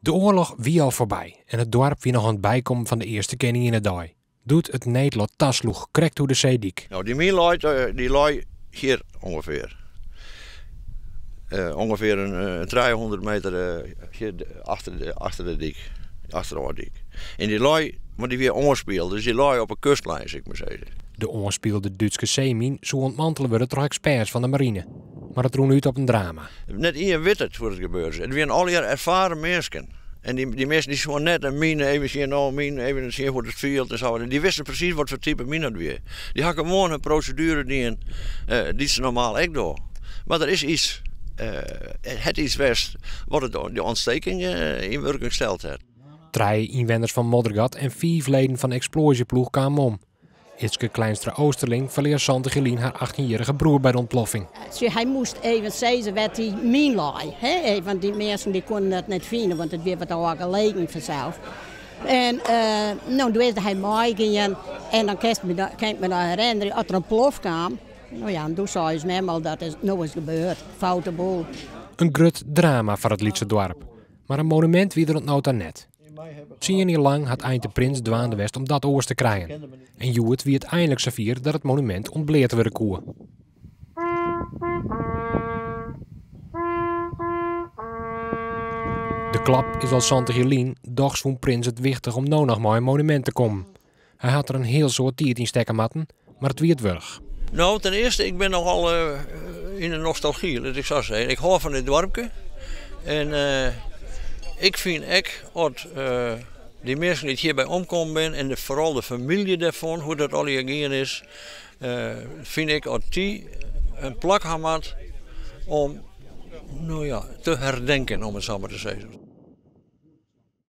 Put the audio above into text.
De oorlog wie al voorbij en het dorp wie nog aan het bijkomen van de eerste kenning in het dag. Doet het Nederland tasloeg, krekt hoe de zeediek. Nou, die mijnlui, die lui hier ongeveer. Ongeveer een 300 meter hier achter de dik, achter de oordik. En die lui, maar die weer ongespeeld, dus die lui op een kustlijn, zeg ik maar zeggen. De ongespeelde Duitse zeemien zou ontmantelen worden door experts van de marine. Maar het roen uit op een drama. Net iedereen weet het hoe het gebeurt. Het zijn al jaar ervaren mensen. En die mensen die gewoon net een mine even zien, nou mine even zien hoe het veld en zo. Die wisten precies wat voor type mine het weer. Die hadden gewoon een procedure die ze normaal ook doen. Maar er is iets, het is best wat het de ontsteking in werking gesteld heeft. 3 inwoners van Moddergat en 4 leden van de explosieploeg kwamen om. Itske Kleinstra Oosterling verleert Sante Gelien haar 18-jarige broer bij de ontploffing. Hij moest even zeggen wat die mijnlui. Want die mensen die konden het niet vinden, want het werd al gelegen vanzelf. En nou, toen is hij meegegaan en dan kan ik me daar herinneren, als er een plof kwam. Nou ja, en toen zei ze me al dat is nog eens gebeurd. Foute boel. Een grut drama voor het Lietse dorp. Maar een monument wie er het nota net. 10 jaar lang had Eind de Prins dwaande west om dat oors te krijgen. En Joet wie het eindelijk vier dat het monument ontbleerd werd koe. De klap is al Sante Gelien, doch vond Prins het wichtig om nou nog maar een monument te komen. Hij had er een heel soort tiert in stekken matten, maar het wie het wurg. Nou, ten eerste, ik ben nogal in de nostalgie, dat ik zou zeggen. Ik hou van dit dorpje. En ik vind ook dat die mensen die hierbij omkomen zijn en vooral de familie daarvan, hoe dat al gegaan is, vind ik dat die een plak hebben om nou ja, te herdenken, om het zo maar te zeggen.